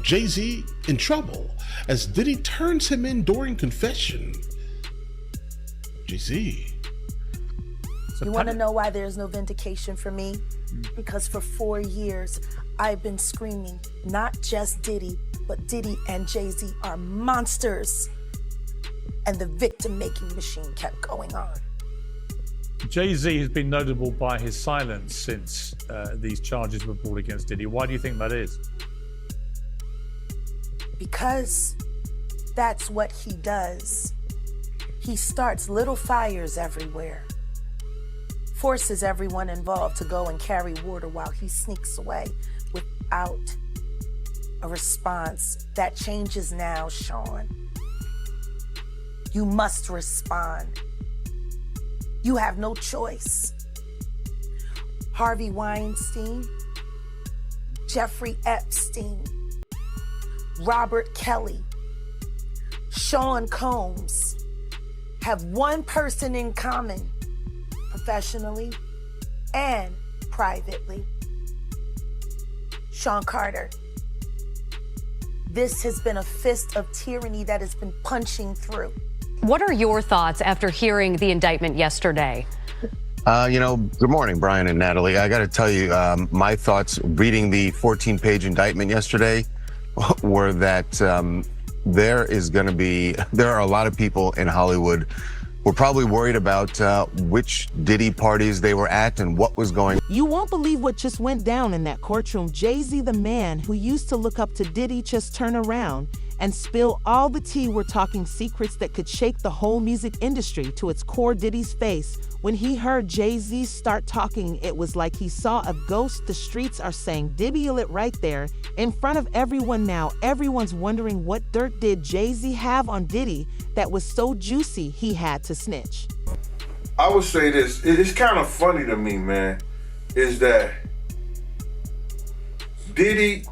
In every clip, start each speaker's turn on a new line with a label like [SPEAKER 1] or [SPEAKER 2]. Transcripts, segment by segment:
[SPEAKER 1] Jay-Z in trouble as Diddy turns him in during confession. Jay-Z.
[SPEAKER 2] You want to know why there's no vindication for me? Because for 4 years, I've been screaming, not just Diddy, but Diddy and Jay-Z are monsters. And the victim-making machine kept going on.
[SPEAKER 3] Jay-Z has been notable by his silence since these charges were brought against Diddy. Why do you think that is?
[SPEAKER 2] Because that's what he does. He starts little fires everywhere, forces everyone involved to go and carry water while he sneaks away without a response. That changes now, Sean. You must respond. You have no choice. Harvey Weinstein, Jeffrey Epstein, Robert Kelly, Sean Combs have one person in common, professionally and privately. Sean Carter. This has been a fist of tyranny that has been punching through.
[SPEAKER 4] What are your thoughts after hearing the indictment yesterday?
[SPEAKER 5] Good morning, Brian and Natalie. I got to tell you, my thoughts reading the 14-page indictment yesterday were that there are a lot of people in Hollywood who are probably worried about which Diddy parties they were at and what was going on.
[SPEAKER 6] You won't believe what just went down in that courtroom. Jay-Z, the man who used to look up to Diddy, just turned around and spill all the tea. We're talking secrets that could shake the whole music industry to its core. Diddy's face when he heard Jay-Z start talking, it was like he saw a ghost. The streets are saying Diddy it right there in front of everyone now. Everyone's wondering what dirt did Jay-Z have on Diddy that was so juicy he had to snitch.
[SPEAKER 7] I would say this, it's kind of funny to me, man, is that Diddy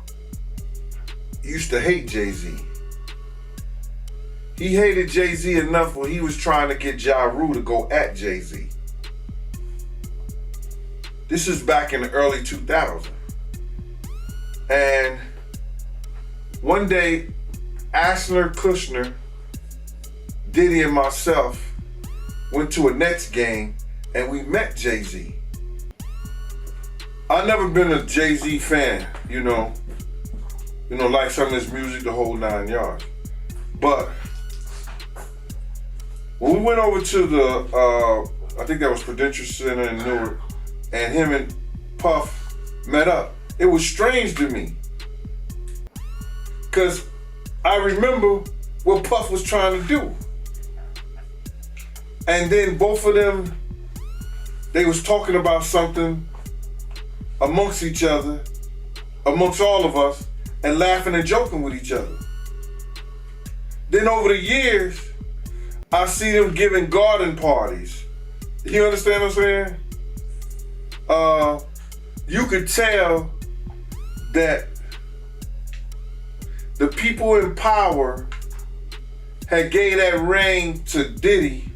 [SPEAKER 7] used to hate Jay-Z. He hated Jay-Z enough when he was trying to get Ja Rule to go at Jay-Z. This is back in the early 2000s. And one day, Asner, Kushner, Diddy and myself went to a Nets game and we met Jay-Z. I've never been a Jay-Z fan, like some of his music, the whole 9 yards. But when we went over to the, I think that was Prudential Center in Newark, and him and Puff met up, it was strange to me. Because I remember what Puff was trying to do. And then both of them, they was talking about something amongst each other, amongst all of us, and laughing and joking with each other. Then over the years, I see them giving garden parties. You understand what I'm saying? You could tell that the people in power had gave that reign to Diddy,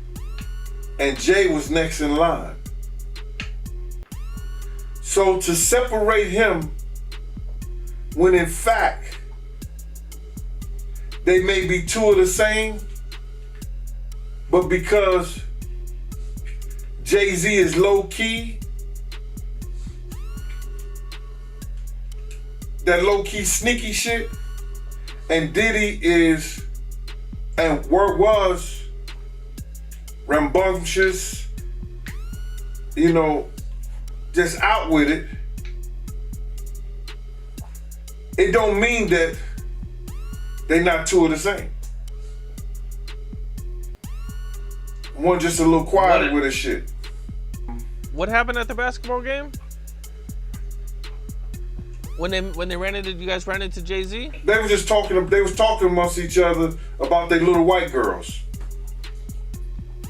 [SPEAKER 7] and Jay was next in line. So to separate him, when in fact, they may be two of the same, but because Jay-Z is low-key, that low-key sneaky shit, and Diddy is, and was, rambunctious, just out with it, it don't mean that they not two of the same. One just a little quiet with his shit.
[SPEAKER 8] What happened at the basketball game? When they ran into, you guys ran into Jay-Z?
[SPEAKER 7] They was just talking. They was talking amongst each other about their little white girls.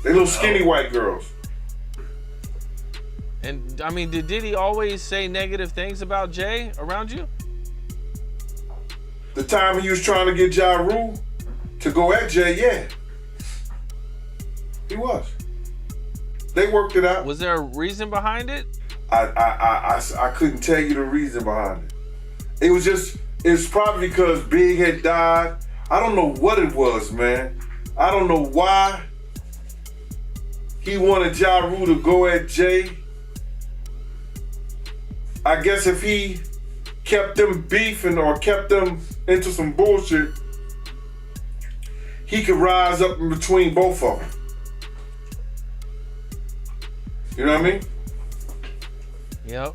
[SPEAKER 7] They little skinny white girls.
[SPEAKER 8] And I mean, did Diddy always say negative things about Jay around you?
[SPEAKER 7] The time he was trying to get Ja Rule to go at Jay, yeah. He was. They worked it out.
[SPEAKER 8] Was there a reason behind it?
[SPEAKER 7] I couldn't tell you the reason behind it. It was just it's probably because Big had died. I don't know what it was, man. I don't know why he wanted Ja Rule to go at Jay. I guess if he kept them beefing or kept them into some bullshit, he could rise up in between both of them. You know what I mean?
[SPEAKER 8] Yep.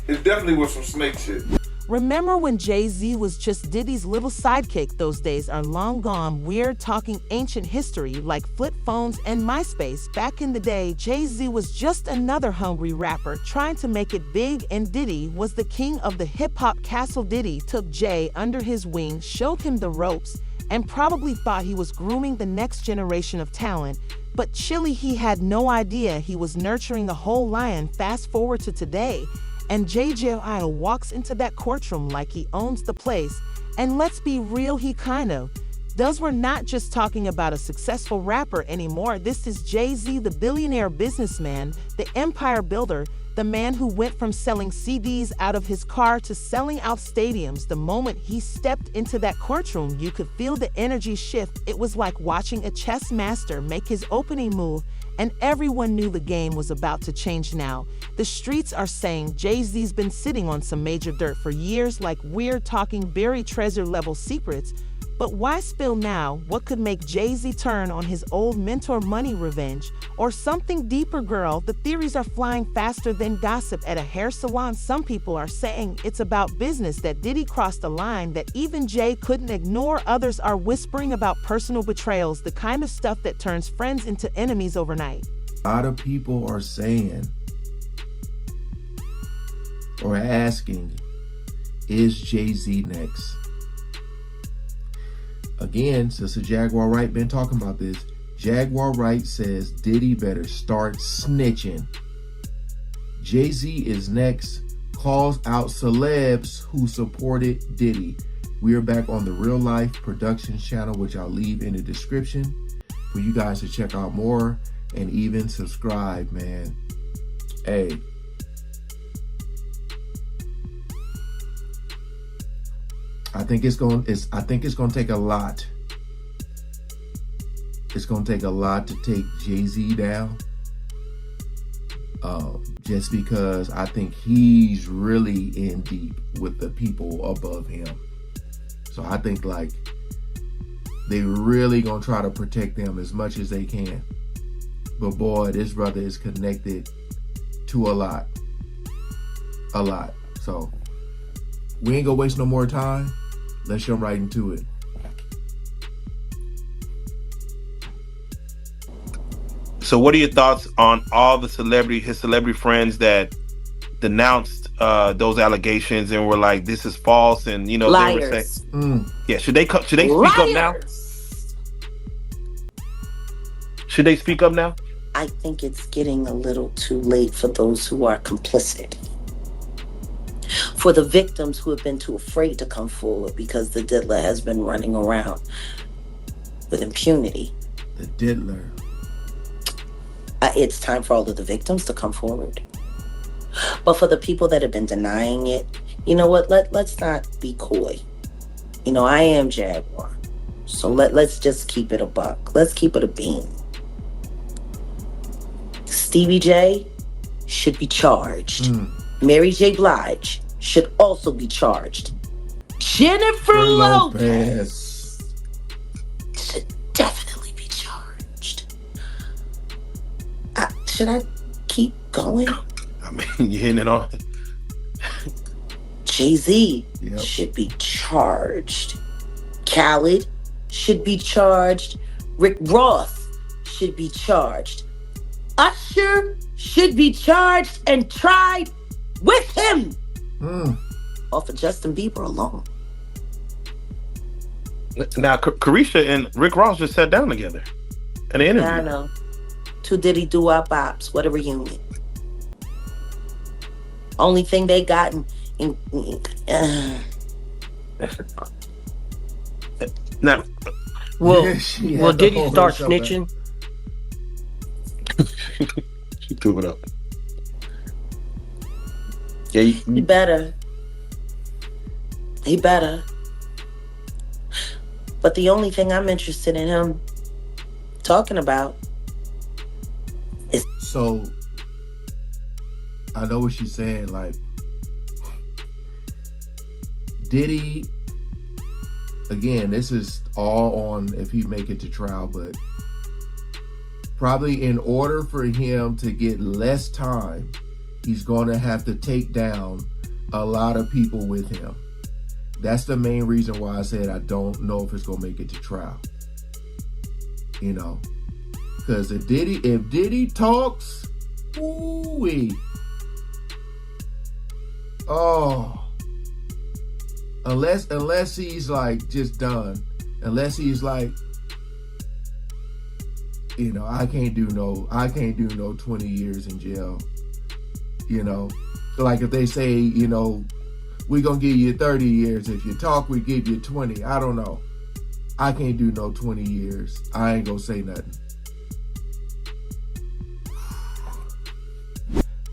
[SPEAKER 7] It definitely was some snake shit.
[SPEAKER 6] Remember when Jay-Z was just Diddy's little sidekick? Those days are long gone. We're talking ancient history like flip phones and MySpace. Back in the day, Jay-Z was just another hungry rapper trying to make it big, and Diddy was the king of the hip-hop castle. Diddy took Jay under his wing, showed him the ropes, and probably thought he was grooming the next generation of talent. But chilly, he had no idea he was nurturing a whole lion. Fast forward to today, and JJI walks into that courtroom like he owns the place. And let's be real, he kind of does. We're not just talking about a successful rapper anymore. This is Jay-Z, the billionaire businessman, the empire builder, the man who went from selling CDs out of his car to selling out stadiums. The moment he stepped into that courtroom, you could feel the energy shift. It was like watching a chess master make his opening move, and everyone knew the game was about to change now. The streets are saying Jay-Z's been sitting on some major dirt for years, like we're talking buried treasure level secrets. But why spill now? What could make Jay-Z turn on his old mentor? Money, revenge, or something deeper? Girl, the theories are flying faster than gossip at a hair salon. Some people are saying it's about business, that Diddy crossed a line that even Jay couldn't ignore. Others are whispering about personal betrayals, the kind of stuff that turns friends into enemies overnight.
[SPEAKER 9] A lot of people are saying or asking, is Jay-Z next? Again, Sister Jaguar Wright been talking about this. Jaguar Wright says Diddy better start snitching. Jay-Z is next. Calls out celebs who supported Diddy. We are back on the Real Life Productions channel, which I'll leave in the description for you guys to check out more and even subscribe, man. Hey. I think it's going to take a lot. It's going to take a lot to take Jay-Z down. Just because I think he's really in deep with the people above him. So I think like they really going to try to protect them as much as they can. But boy, this brother is connected to a lot. A lot. So we ain't gonna waste no more time. Let's jump right into it.
[SPEAKER 10] So what are your thoughts on all the his celebrity friends that denounced those allegations and were like, this is false, and you know,
[SPEAKER 11] liars.
[SPEAKER 10] They were saying, yeah, should they speak up now? Should they speak up now?
[SPEAKER 11] I think it's getting a little too late for those who are complicit. For the victims who have been too afraid to come forward because the diddler has been running around with impunity.
[SPEAKER 9] The diddler.
[SPEAKER 11] It's time for all of the victims to come forward. But for the people that have been denying it, you know what? Let's not be coy. You know, I am Jaguar. So let's just keep it a buck. Let's keep it a bean. Stevie J should be charged. Mary J. Blige should also be charged. Jennifer Lopez should definitely be charged. Should I keep going?
[SPEAKER 10] I mean, you're hitting it on.
[SPEAKER 11] Jay-Z should be charged. Khaled should be charged. Rick Ross should be charged. Usher should be charged and tried with him. Off of Justin Bieber alone.
[SPEAKER 10] Now, Carisha and Rick Ross just sat down together in an interview.
[SPEAKER 11] I know. Two Diddy doo-wop bops. What a reunion. Only thing they got
[SPEAKER 10] now,
[SPEAKER 12] will Diddy start snitching?
[SPEAKER 10] She threw it up. Yeah,
[SPEAKER 11] you better. He better. But the only thing I'm interested in him talking about is...
[SPEAKER 9] So, I know what she's saying, like, Diddy, again, this is all on if he make it to trial, but probably in order for him to get less time, he's going to have to take down a lot of people with him. That's the main reason why I said I don't know if it's going to make it to trial. You know, because if Diddy talks, ooh-wee. Oh, unless he's like just done, unless he's like, you know, I can't do no 20 years in jail. You know, so like if they say, you know, we're gonna give you 30 years. If you talk, we give you 20. I don't know. I can't do no 20 years. I ain't gonna say nothing.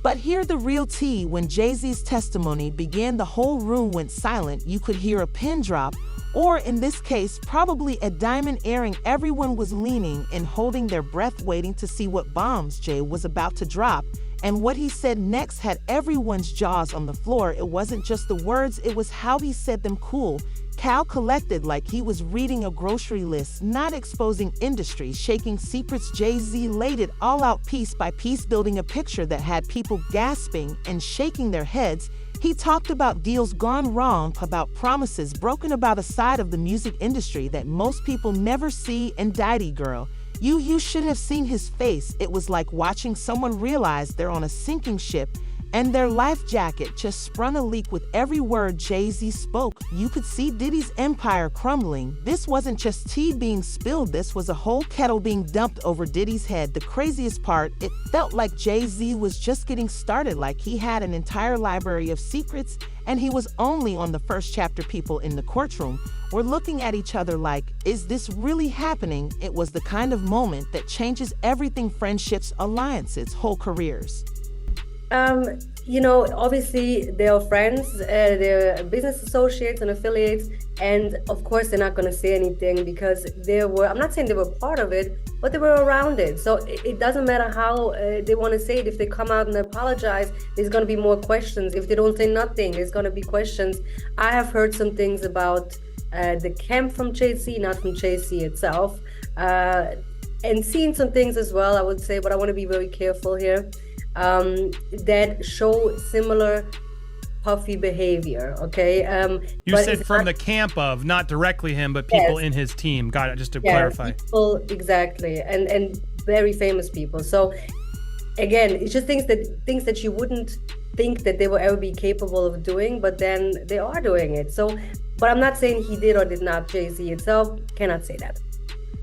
[SPEAKER 6] But hear the real tea. When Jay-Z's testimony began, the whole room went silent. You could hear a pin drop, or in this case, probably a diamond earring. Everyone was leaning and holding their breath, waiting to see what bombs Jay was about to drop. And what he said next had everyone's jaws on the floor. It wasn't just the words, it was how he said them. Cool, Cal, collected, like he was reading a grocery list, not exposing industry, shaking secrets. Jay-Z laid it all out piece by piece, building a picture that had people gasping and shaking their heads. He talked about deals gone wrong, about promises broken, about a side of the music industry that most people never see. And Diddy, girl, you should have seen his face. It was like watching someone realize they're on a sinking ship and their life jacket just sprung a leak. With every word Jay-Z spoke, you could see Diddy's empire crumbling. This wasn't just tea being spilled, this was a whole kettle being dumped over Diddy's head. The craziest part, it felt like Jay-Z was just getting started, like he had an entire library of secrets and he was only on the first chapter. People in the courtroom were looking at each other like, is this really happening? It was the kind of moment that changes everything: friendships, alliances, whole careers.
[SPEAKER 13] You know, obviously they are friends, they're business associates and affiliates, and of course they're not going to say anything because they were, I'm not saying they were part of it, but they were around it. So it doesn't matter how they want to say it. If they come out and apologize, there's going to be more questions. If they don't say nothing, there's going to be questions. I have heard some things about the camp from Jay-Z, not from Jay-Z itself, and seen some things as well, I would say, but I want to be very careful here. That show similar puffy behavior, okay?
[SPEAKER 14] You said from the camp of, not directly him, but people in his team. Got it, just to clarify.
[SPEAKER 13] People, exactly, and very famous people. So again, it's just things that you wouldn't think that they will ever be capable of doing, but then they are doing it. So, but I'm not saying he did or did not. Jay-Z itself cannot say that.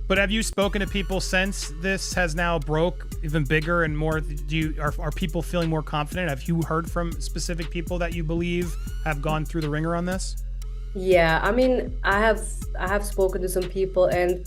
[SPEAKER 14] But have you spoken to people since this has now broke even bigger and more? Are people feeling more confident? Have you heard from specific people that you believe have gone through the ringer on this?
[SPEAKER 13] Yeah, I mean, I have spoken to some people, and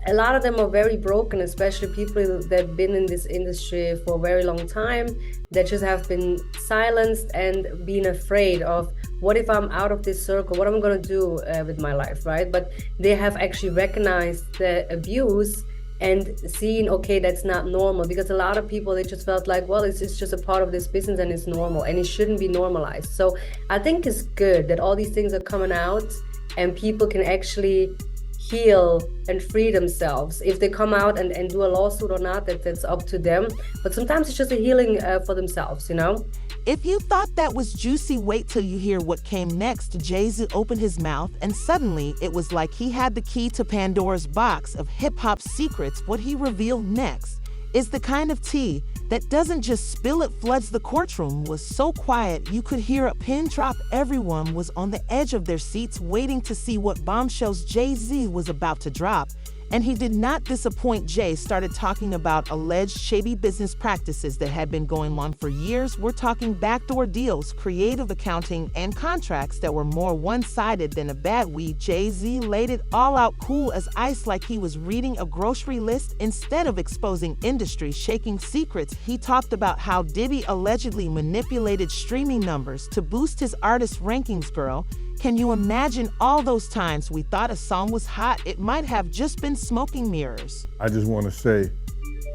[SPEAKER 13] a lot of them are very broken, especially people that have been in this industry for a very long time, that just have been silenced and been afraid of, what if I'm out of this circle? What am I going to do with my life, right? But they have actually recognized the abuse and seen, okay, that's not normal. Because a lot of people, they just felt like, well, it's just a part of this business and it's normal and it shouldn't be normalized. So I think it's good that all these things are coming out and people can actually heal and free themselves. If they come out and do a lawsuit or not, that's up to them. But sometimes it's just a healing for themselves, you know?
[SPEAKER 6] If you thought that was juicy, wait till you hear what came next. Jay-Z opened his mouth and suddenly it was like he had the key to Pandora's box of hip-hop secrets. What he revealed next is the kind of tea that doesn't just spill, it floods the courtroom. Was so quiet you could hear a pin drop. Everyone was on the edge of their seats waiting to see what bombshells Jay-Z was about to drop. And he did not disappoint. Jay started talking about alleged shady business practices that had been going on for years. We're talking backdoor deals, creative accounting, and contracts that were more one-sided than a bad weed. Jay-Z laid it all out cool as ice, like he was reading a grocery list. Instead of exposing industry, shaking secrets, he talked about how Diddy allegedly manipulated streaming numbers to boost his artist rankings. Girl, Can you imagine all those times we thought a song was hot? It might have just been smoke and mirrors.
[SPEAKER 15] I just want to say,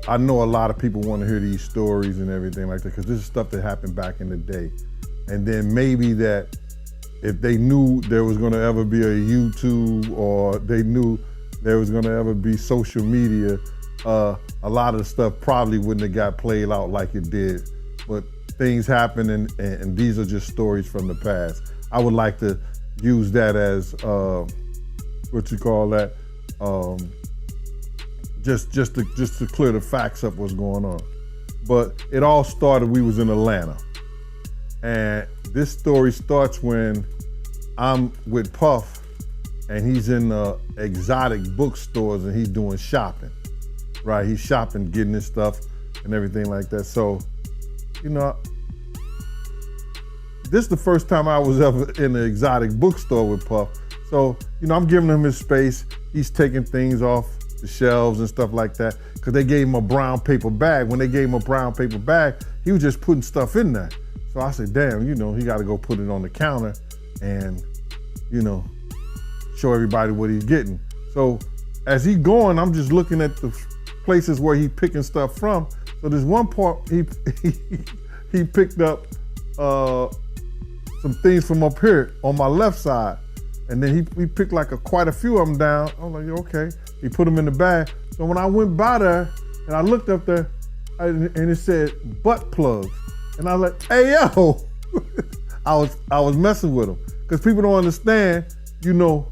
[SPEAKER 15] I know a lot of people want to hear these stories and everything like that, because this is stuff that happened back in the day. And then maybe that if they knew there was going to ever be a YouTube, or they knew there was going to ever be social media, a lot of the stuff probably wouldn't have got played out like it did. But things happen, and these are just stories from the past. I would like to use that as, what you call that, just to clear the facts up what's going on. But it all started, we was in Atlanta. And this story starts when I'm with Puff, and he's in exotic bookstores, and he's doing shopping, right? He's shopping, getting his stuff and everything like that. So, you know, this is the first time I was ever in an exotic bookstore with Puff. So, you know, I'm giving him his space. He's taking things off the shelves and stuff like that, because they gave him a brown paper bag. When they gave him a brown paper bag, he was just putting stuff in there. So I said, damn, you know, he got to go put it on the counter and, you know, show everybody what he's getting. So as he going, I'm just looking at the places where he picking stuff from. So there's one part he picked up some things from up here on my left side, and then he picked like quite a few of them down. I was like, okay. He put them in the bag. So when I went by there and I looked up there, and it said butt plugs, and I was like, hey yo, I was messing with him, because people don't understand. You know,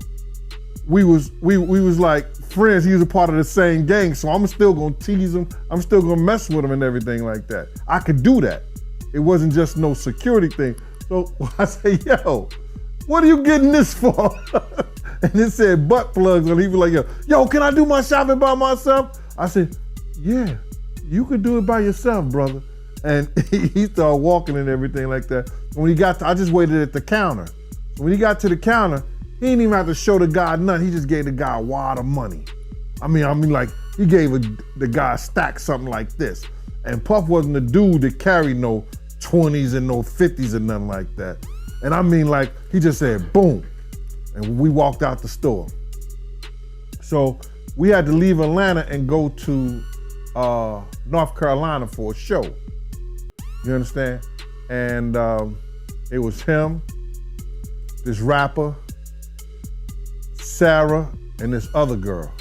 [SPEAKER 15] we was like friends. He was a part of the same gang, so I'm still gonna tease him. I'm still gonna mess with him and everything like that. I could do that. It wasn't just no security thing. So I say, yo, what are you getting this for? And it said butt plugs, and he was like, yo, can I do my shopping by myself? I said, yeah, you could do it by yourself, brother. And he started walking and everything like that. When he got to, I just waited at the counter. When he got to the counter, he didn't even have to show the guy nothing. He just gave the guy a wad of money. I mean, like, he gave the guy a stack, something like this. And Puff wasn't the dude that carried no 20s and no 50s and nothing like that. And I mean, like, he just said, boom. And we walked out the store. So we had to leave Atlanta and go to North Carolina for a show. You understand? And it was him, this rapper, Sarah, and this other girl.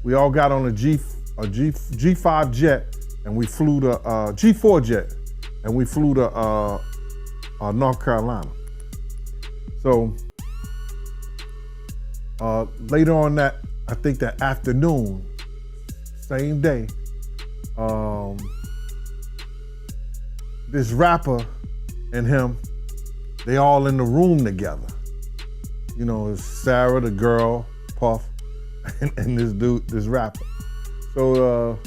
[SPEAKER 15] We all got on a G5 jet, and we flew to G4 jet, and we flew to North Carolina. So later on that, I think that afternoon, same day, this rapper and him, they all in the room together. You know, it's Sarah, the girl, Puff, and this dude, this rapper. So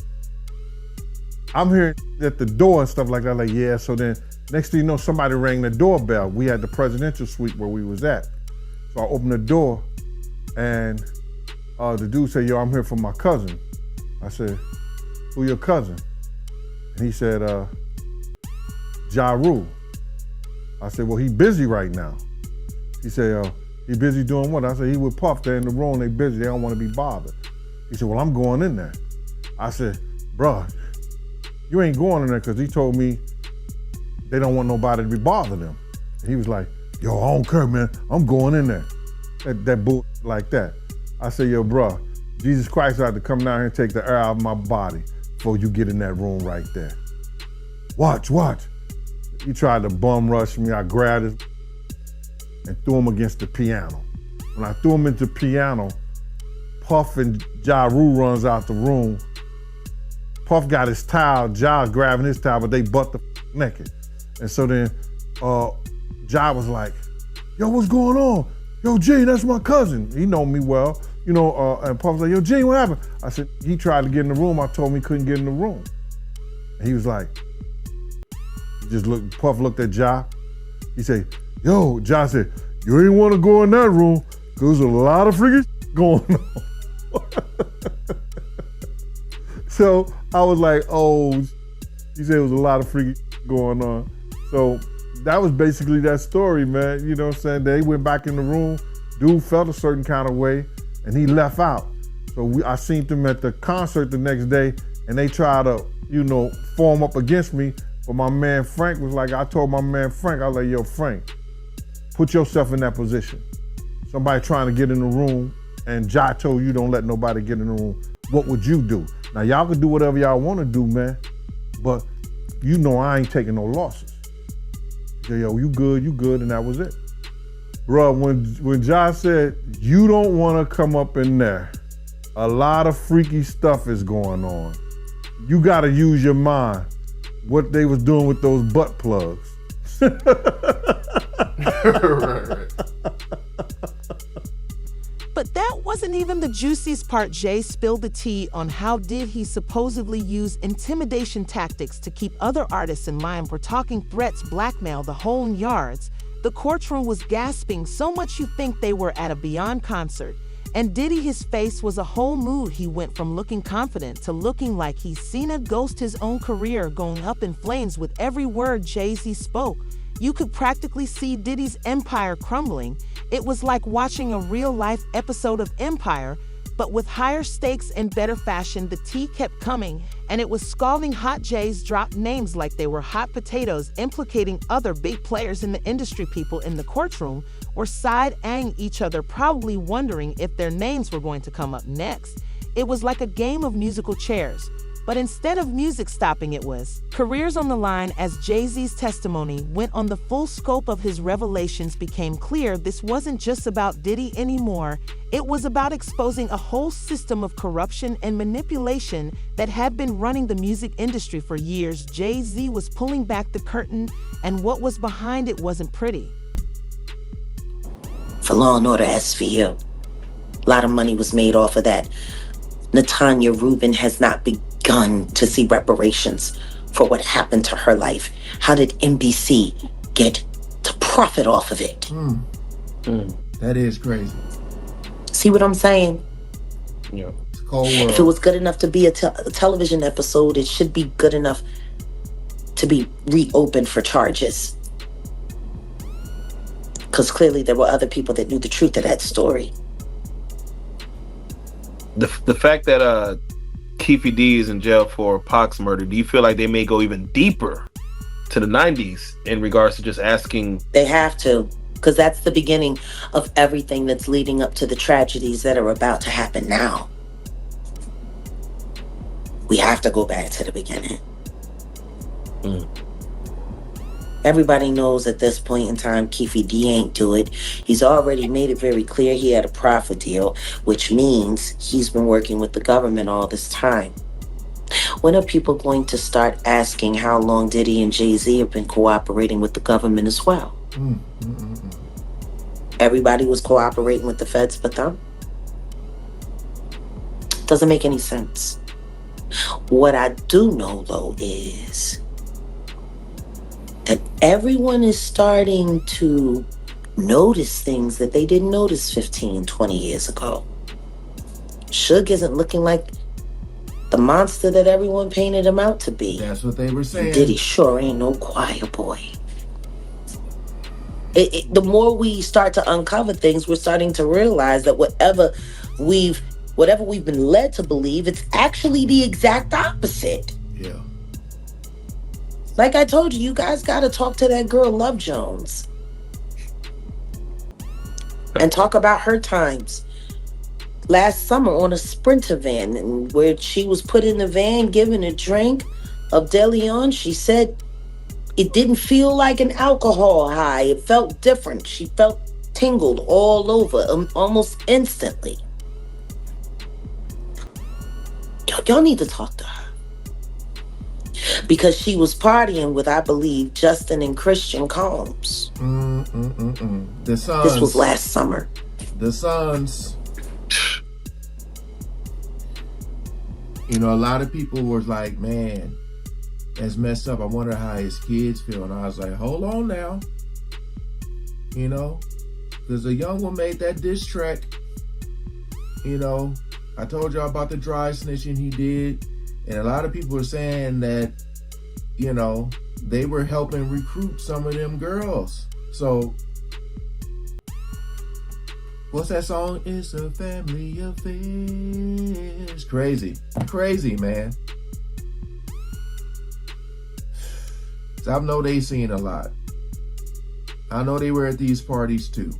[SPEAKER 15] I'm hearing at the door and stuff like that, like, yeah. So then next thing you know, somebody rang the doorbell. We had the presidential suite where we was at. So I opened the door, and the dude said, yo, I'm here for my cousin. I said, who your cousin? And he said, Ja Rule. I said, well, he busy right now. He said, he busy doing what? I said, he with Puff, they're in the room, they busy, they don't want to be bothered. He said, well, I'm going in there. I said, bruh, you ain't going in there, because he told me they don't want nobody to be bothering them. And he was like, yo, I don't care, man, I'm going in there. That bull like that. I said, yo, bruh, Jesus Christ had to come down here and take the air out of my body before you get in that room right there. Watch. He tried to bum rush me. I grabbed him and threw him against the piano. When I threw him into the piano, Puff and Ja Rule runs out the room. Puff got his towel, Ja grabbing his towel, but they butt the naked. And so then Ja was like, yo, what's going on? Yo, G, that's my cousin. He know me well, you know, and Puff was like, yo, G, what happened? I said, he tried to get in the room. I told him he couldn't get in the room. And he was like, Puff looked at Ja. He said, yo, Ja said, you ain't want to go in that room because there's a lot of freaking going on. So I was like, oh, he said it was a lot of freaking going on. So that was basically that story, man. You know what I'm saying? They went back in the room. Dude felt a certain kind of way, and he left out. So I seen them at the concert the next day, and they tried to, form up against me. But my man Frank was like, I told my man Frank, I was like, yo, Frank, put yourself in that position. Somebody trying to get in the room, and Ja told you don't let nobody get in the room. What would you do? Now, y'all can do whatever y'all want to do, man, but I ain't taking no losses. Yo, you good, and that was it. Bro, when Ja said, you don't want to come up in there, a lot of freaky stuff is going on. You got to use your mind. What they was doing with those butt plugs.
[SPEAKER 7] Right.
[SPEAKER 6] But that wasn't even the juiciest part. Jay spilled the tea on how did he supposedly use intimidation tactics to keep other artists in line. We're talking threats, blackmail, the whole yards. The courtroom was gasping so much you think they were at a Beyond concert. And Diddy, his face was a whole mood. He went from looking confident to looking like he's seen a ghost, his own career going up in flames with every word Jay-Z spoke. You could practically see Diddy's empire crumbling. It was like watching a real-life episode of Empire, but with higher stakes and better fashion. The tea kept coming, and it was scalding hot. Jays dropped names like they were hot potatoes, implicating other big players in the industry. People in the courtroom were side-eyeing each other, probably wondering if their names were going to come up next. It was like a game of musical chairs. But instead of music stopping, it was careers on the line. As Jay-Z's testimony went on, the full scope of his revelations became clear. This wasn't just about Diddy anymore. It was about exposing a whole system of corruption and manipulation that had been running the music industry for years. Jay-Z was pulling back the curtain, and what was behind it wasn't pretty.
[SPEAKER 11] For Law and Order SVU, a lot of money was made off of that. Natanya Rubin has not begun to see reparations for what happened to her life. How did NBC get to profit off of it?
[SPEAKER 9] That is crazy.
[SPEAKER 11] See what I'm saying?
[SPEAKER 9] Yeah. It's a cold world.
[SPEAKER 11] If it was good enough to be a television episode, it should be good enough to be reopened for charges. Because clearly there were other people that knew the truth of that story.
[SPEAKER 10] The fact that Keefe D is in jail for Pac's murder, do you feel like they may go even deeper to the 90s in regards to just asking?
[SPEAKER 11] They have to, because that's the beginning of everything that's leading up to the tragedies that are about to happen now. We have to go back to the beginning. Everybody knows at this point in time, Keefe D ain't do it. He's already made it very clear he had a profit deal, which means he's been working with the government all this time. When are people going to start asking how long Diddy and Jay-Z have been cooperating with the government as well? Everybody was cooperating with the feds but them? Doesn't make any sense. What I do know, though, is that everyone is starting to notice things that they didn't notice 15, 20 years ago. Suge isn't looking like the monster that everyone painted him out to be.
[SPEAKER 9] That's what they were saying.
[SPEAKER 11] Diddy sure ain't no choir boy. The more we start to uncover things, we're starting to realize that whatever we've been led to believe, it's actually the exact opposite.
[SPEAKER 9] Yeah.
[SPEAKER 11] Like I told you, you guys got to talk to that girl, Love Jones, and talk about her times last summer on a Sprinter van, and where she was put in the van, given a drink of De Leon. She said it didn't feel like an alcohol high. It felt different. She felt tingled all over almost instantly. Y'all need to talk to her. Because she was partying with, I believe, Justin and Christian Combs.
[SPEAKER 9] The Sons.
[SPEAKER 11] This was last summer.
[SPEAKER 9] The Sons. A lot of people were like, man, that's messed up. I wonder how his kids feel. And I was like, hold on now. Because a young one made that diss track. I told y'all about the dry snitching he did. And a lot of people are saying that, they were helping recruit some of them girls. So, what's that song? It's a family affair. It's crazy. Crazy, man. So I know they seen a lot. I know they were at these parties too.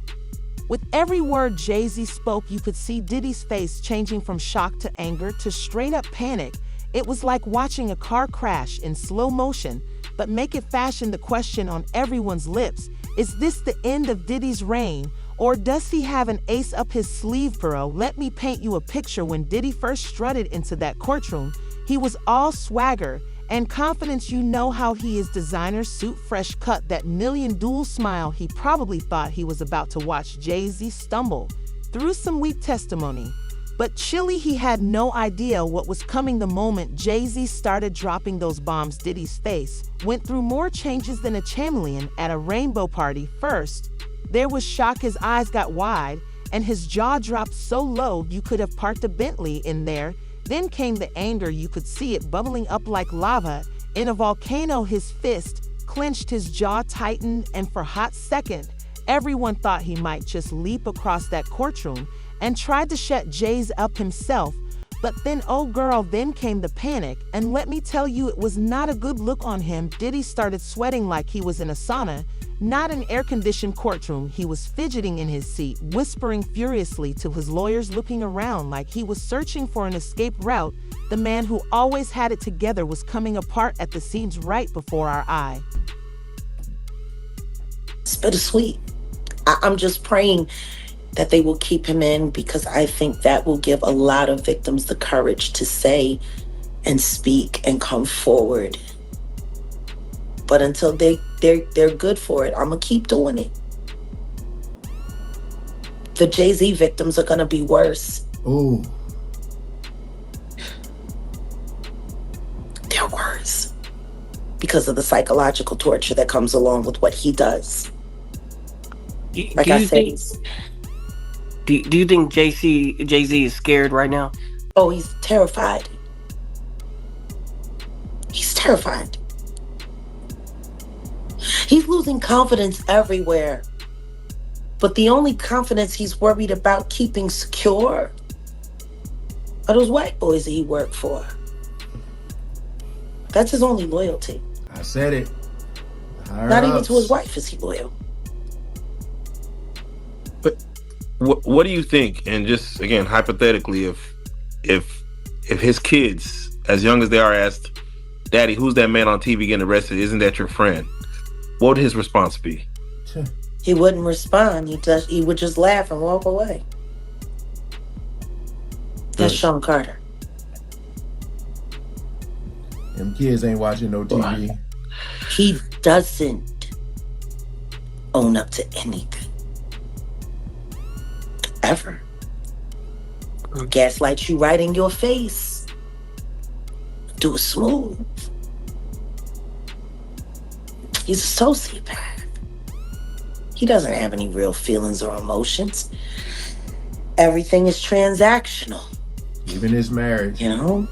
[SPEAKER 6] With every word Jay-Z spoke, you could see Diddy's face changing from shock to anger to straight up panic. It was like watching a car crash in slow motion, but make it fashion the question on everyone's lips. Is this the end of Diddy's reign, or does he have an ace up his sleeve, bro? Let me paint you a picture. When Diddy first strutted into that courtroom, he was all swagger and confidence. You know how he is, designer suit, fresh cut, that million dual smile. He probably thought he was about to watch Jay-Z stumble through some weak testimony. But chilly, he had no idea what was coming the moment Jay-Z started dropping those bombs. Diddy's face went through more changes than a chameleon at a rainbow party. First, there was shock. His eyes got wide and his jaw dropped so low you could have parked a Bentley in there. Then came the anger. You could see it bubbling up like lava in a volcano. His fist clenched, his jaw tightened, and for a hot second, everyone thought he might just leap across that courtroom and tried to shut Jay's up himself. But then, oh girl, then came the panic, and let me tell you, it was not a good look on him. Diddy started sweating like he was in a sauna, not an air-conditioned courtroom. He was fidgeting in his seat, whispering furiously to his lawyers, looking around like he was searching for an escape route. The man who always had it together was coming apart at the seams right before our eye.
[SPEAKER 11] It's bittersweet. I'm just praying that they will keep him in, because I think that will give a lot of victims the courage to say and speak and come forward. But until they're good for it, I'm gonna keep doing it. The Jay-Z victims are gonna be worse.
[SPEAKER 9] Ooh.
[SPEAKER 11] They're worse because of the psychological torture that comes along with what he does. Like I said,
[SPEAKER 12] do you think Jay-Z is scared right now?
[SPEAKER 11] Oh, he's terrified. He's terrified. He's losing confidence everywhere. But the only confidence he's worried about keeping secure are those white boys that he worked for. That's his only loyalty.
[SPEAKER 9] I said it.
[SPEAKER 11] Not even to his wife is he loyal.
[SPEAKER 10] But what do you think? And just again, hypothetically, if his kids, as young as they are, asked, "Daddy, who's that man on TV getting arrested? Isn't that your friend?" What would his response be?
[SPEAKER 11] He wouldn't respond. He would just laugh and walk away. That's Sean Carter.
[SPEAKER 9] Them kids ain't watching no TV.
[SPEAKER 11] He doesn't own up to anything. Ever. Gaslight you right in your face. Do it smooth. He's a sociopath. He doesn't have any real feelings or emotions. Everything is transactional.
[SPEAKER 9] Even his marriage.
[SPEAKER 11] You know?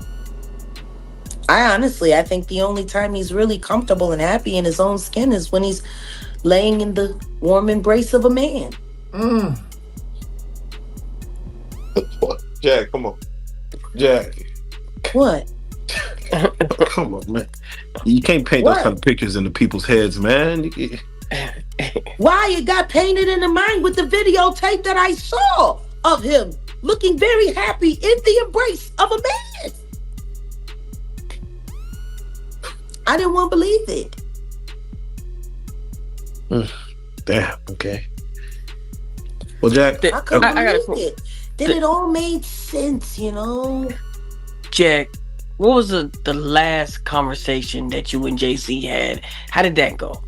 [SPEAKER 11] I think the only time he's really comfortable and happy in his own skin is when he's laying in the warm embrace of a man.
[SPEAKER 10] Jack, come on. Jack.
[SPEAKER 11] What?
[SPEAKER 10] Come on, man. You can't paint those kind of pictures into people's heads, man.
[SPEAKER 11] Why? It got painted in the mind with the videotape that I saw of him looking very happy in the embrace of a man. I didn't want to believe it.
[SPEAKER 10] Damn, okay. Well, Jack,
[SPEAKER 11] I couldn't believe it. Then it all made sense, you know?
[SPEAKER 12] Jack, what was the last conversation that you and Jay-Z had? How did that go?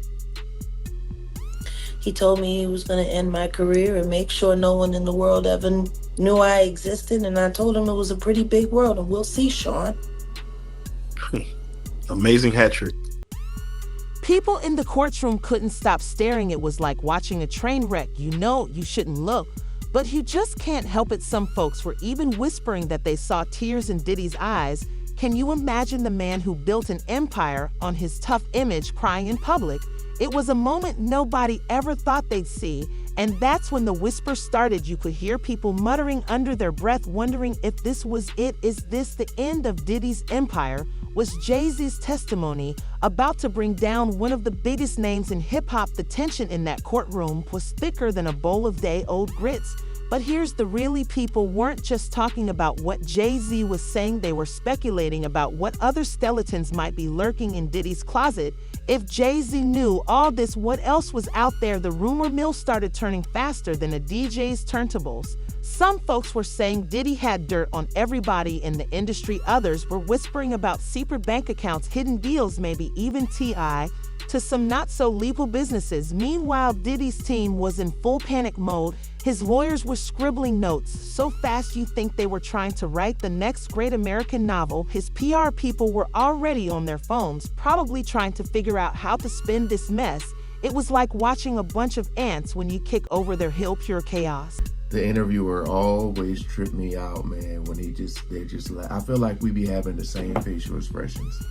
[SPEAKER 11] He told me he was going to end my career and make sure no one in the world ever knew I existed. And I told him it was a pretty big world, and we'll see, Sean.
[SPEAKER 10] Amazing hat trick.
[SPEAKER 6] People in the courtroom couldn't stop staring. It was like watching a train wreck. You know you shouldn't look, but you just can't help it. Some folks were even whispering that they saw tears in Diddy's eyes. Can you imagine the man who built an empire on his tough image crying in public? It was a moment nobody ever thought they'd see, and that's when the whisper started. You could hear people muttering under their breath, wondering if this was it. Is this the end of Diddy's empire? Was Jay-Z's testimony about to bring down one of the biggest names in hip-hop? The tension in that courtroom was thicker than a bowl of day-old grits. But here's the really, people weren't just talking about what Jay-Z was saying, they were speculating about what other skeletons might be lurking in Diddy's closet. If Jay-Z knew all this, what else was out there? The rumor mill started turning faster than a DJ's turntables. Some folks were saying Diddy had dirt on everybody in the industry. Others were whispering about secret bank accounts, hidden deals, maybe even T.I. to some not-so-legal businesses. Meanwhile, Diddy's team was in full panic mode. His lawyers were scribbling notes so fast you think they were trying to write the next great American novel. His PR people were already on their phones, probably trying to figure out how to spin this mess. It was like watching a bunch of ants when you kick over their hill, pure chaos.
[SPEAKER 9] The interviewer always tripped me out, man, when they just laugh. I feel like we be having the same facial expressions.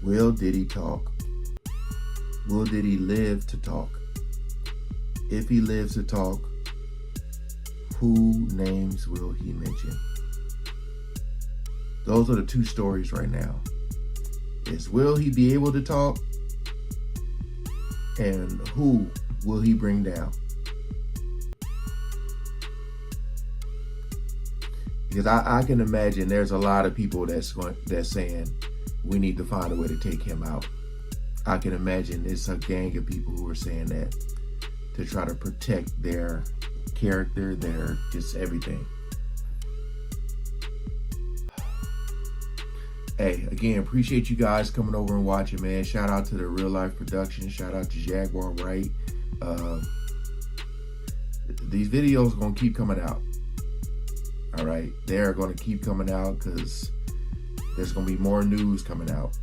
[SPEAKER 9] Will Diddy talk? Will Diddy live to talk? If he lives to talk, who names will he mention? Those are the two stories right now. Is will he be able to talk? And who will he bring down? Because I can imagine there's a lot of people that's saying we need to find a way to take him out. I can imagine it's a gang of people who are saying that to try to protect their character, their just everything. Hey, again, appreciate you guys coming over and watching, man. Shout out to the Real Life Production. Shout out to Jaguar Wright. These videos are going to keep coming out. All right? They're going to keep coming out because there's going to be more news coming out.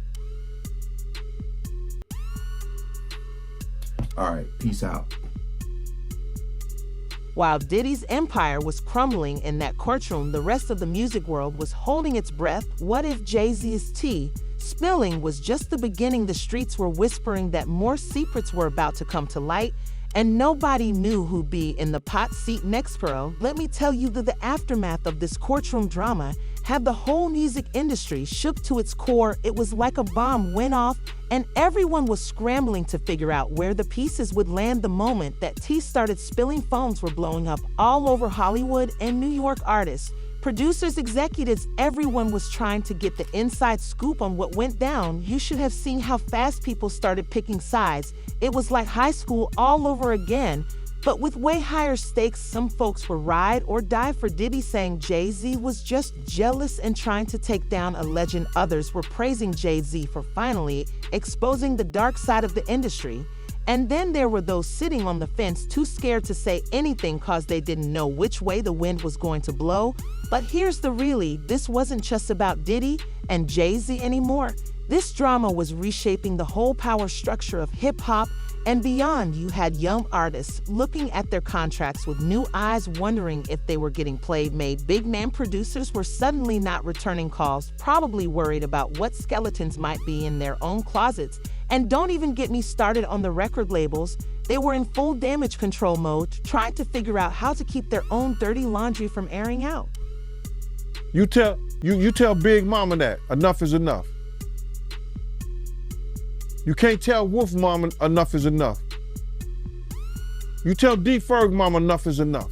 [SPEAKER 9] All right, peace out.
[SPEAKER 6] While Diddy's empire was crumbling in that courtroom, the rest of the music world was holding its breath. What if Jay-Z's tea spilling was just the beginning? The streets were whispering that more secrets were about to come to light, and nobody knew who'd be in the hot seat next. Pearl, let me tell you that the aftermath of this courtroom drama had the whole music industry shook to its core. It was like a bomb went off, and everyone was scrambling to figure out where the pieces would land. The moment that tea started spilling, phones were blowing up all over Hollywood and New York. Artists, producers, executives, everyone was trying to get the inside scoop on what went down. You should have seen how fast people started picking sides. It was like high school all over again, but with way higher stakes. Some folks were ride or die for Diddy, saying Jay-Z was just jealous and trying to take down a legend. Others were praising Jay-Z for finally exposing the dark side of the industry. And then there were those sitting on the fence, too scared to say anything cause they didn't know which way the wind was going to blow. But here's the really, this wasn't just about Diddy and Jay-Z anymore. This drama was reshaping the whole power structure of hip-hop and beyond. You had young artists looking at their contracts with new eyes, wondering if they were getting played. Made big man producers were suddenly not returning calls, probably worried about what skeletons might be in their own closets. And don't even get me started on the record labels. They were in full damage control mode, trying to figure out how to keep their own dirty laundry from airing out.
[SPEAKER 15] You tell Big Mama that enough is enough. You can't tell Wolf Mama enough is enough. You tell D Ferg Mama enough is enough.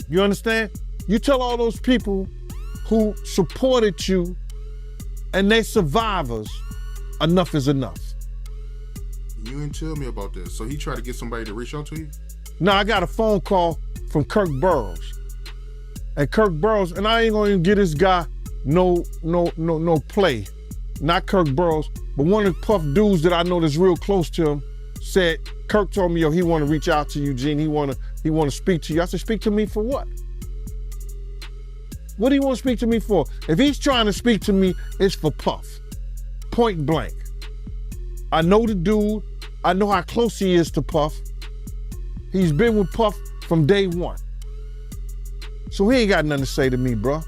[SPEAKER 15] You understand? You tell all those people who supported you and they survivors, enough is enough.
[SPEAKER 16] You didn't tell me about that. So he tried to get somebody to reach out to you?
[SPEAKER 15] No, I got a phone call from Kirk Burroughs. And Kirk Burroughs, and I ain't gonna get this guy no play. Not Kirk Burroughs, but one of the Puff dudes that I know that's real close to him said, Kirk told me, yo, he wanna reach out to you, Gene. He wanna speak to you. I said, speak to me for what? What do you want to speak to me for? If he's trying to speak to me, it's for Puff. Point blank. I know the dude. I know how close he is to Puff. He's been with Puff from day one. So he ain't got nothing to say to me, bro.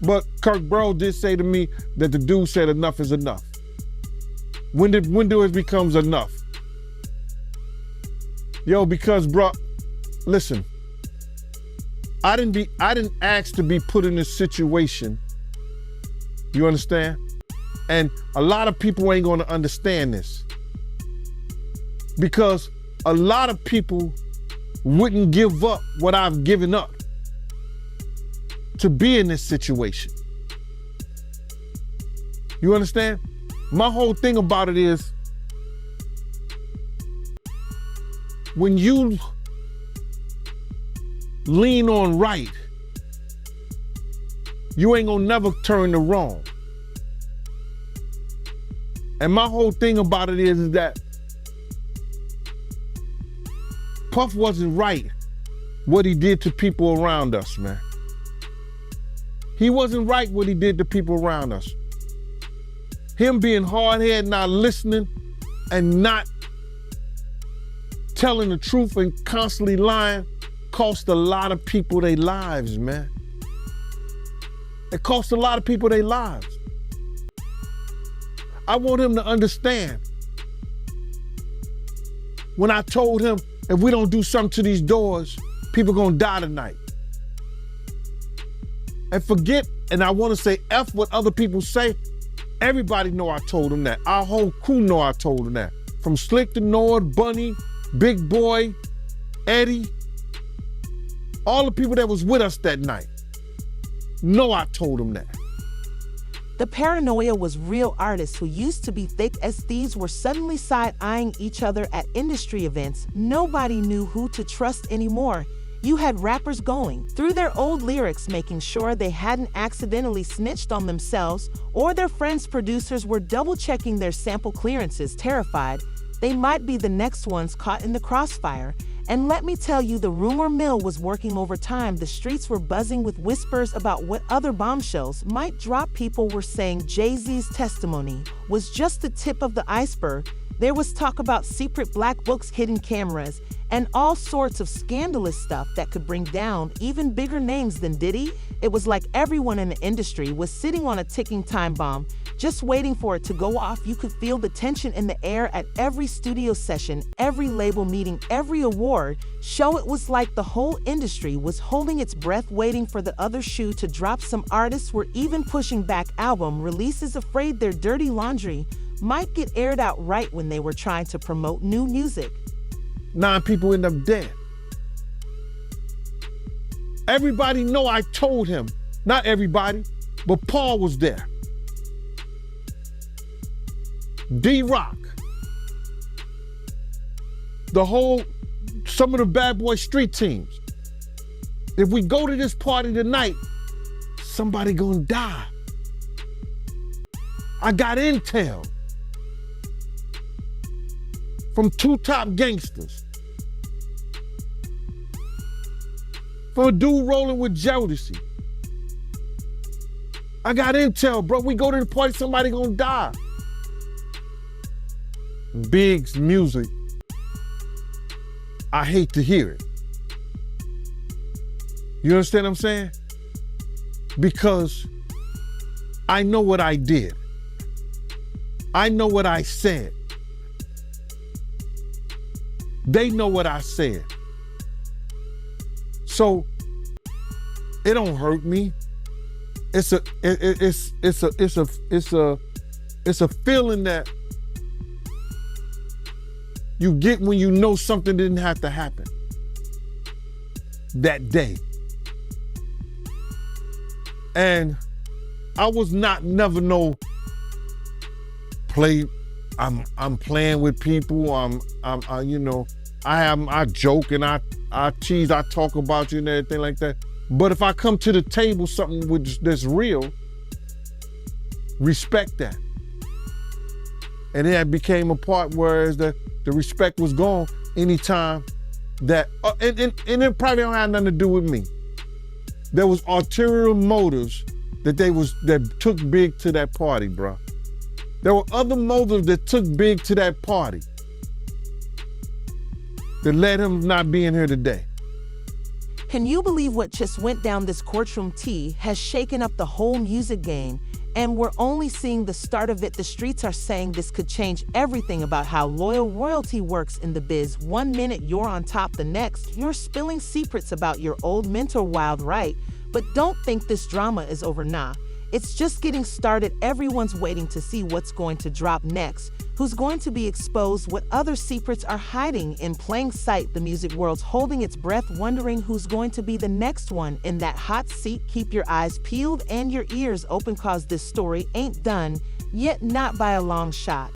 [SPEAKER 15] But Kirk Bro did say to me that the dude said enough is enough. When do it becomes enough? Yo, because bro, listen, I didn't ask to be put in this situation. You understand? And a lot of people ain't gonna understand this. Because a lot of people wouldn't give up what I've given up to be in this situation. You understand? My whole thing about it is, when you lean on right, you ain't gonna never turn to wrong. And my whole thing about it is that Puff wasn't right what he did to people around us, man. He wasn't right what he did to people around us. Him being hard-headed, not listening, and not telling the truth and constantly lying cost a lot of people their lives, man. It cost a lot of people their lives. I want him to understand. When I told him, if we don't do something to these doors, people gonna die tonight. And forget, and I wanna say F what other people say, everybody know I told him that. Our whole crew know I told him that. From Slick to Nord, Bunny, Big Boy, Eddie, all the people that was with us that night, know I told him that.
[SPEAKER 6] The paranoia was real. Artists who used to be thick as thieves were suddenly side-eyeing each other at industry events. Nobody knew who to trust anymore. You had rappers going through their old lyrics, making sure they hadn't accidentally snitched on themselves, or their friends' producers were double-checking their sample clearances, terrified they might be the next ones caught in the crossfire. And let me tell you, the rumor mill was working overtime. The streets were buzzing with whispers about what other bombshells might drop. People were saying Jay-Z's testimony was just the tip of the iceberg. There was talk about secret black books, hidden cameras, and all sorts of scandalous stuff that could bring down even bigger names than Diddy. It was like everyone in the industry was sitting on a ticking time bomb, just waiting for it to go off. You could feel the tension in the air at every studio session, every label meeting, every award show. It was like the whole industry was holding its breath, waiting for the other shoe to drop. Some artists were even pushing back album releases, afraid their dirty laundry might get aired out right when they were trying to promote new music.
[SPEAKER 15] 9 people end up dead. Everybody know I told him. Not everybody, but Paul was there. D-Rock. Some of the Bad Boy street teams. If we go to this party tonight, somebody gonna die. I got intel from 2 top gangsters. From a dude rolling with Jodeci. I got intel, bro. We go to the party, somebody gonna die. Big's music, I hate to hear it. You understand what I'm saying? Because I know what I did. I know what I said. They know what I said. So it don't hurt me. It's a feeling that you get when you know something didn't have to happen that day. And I was never play. I'm playing with people. I joke and I tease, I talk about you and everything like that. But if I come to the table something that's real, respect that. And it became a part where the respect was gone anytime that, and it probably don't have nothing to do with me. There was ulterior motives that took Big to that party, bro. There were other motives that took Big to that party that led him not being here today.
[SPEAKER 6] Can you believe what just went down this courtroom tea has shaken up the whole music game? And we're only seeing the start of it. The streets are saying this could change everything about how loyal royalty works in the biz. 1 minute you're on top, the next you're spilling secrets about your old mentor Wild Right. But don't think this drama is over. Nah, it's just getting started. Everyone's waiting to see what's going to drop next. Who's going to be exposed? What other secrets are hiding in plain sight? The music world's holding its breath, wondering who's going to be the next one in that hot seat. Keep your eyes peeled and your ears open, cause this story ain't done yet, not by a long shot.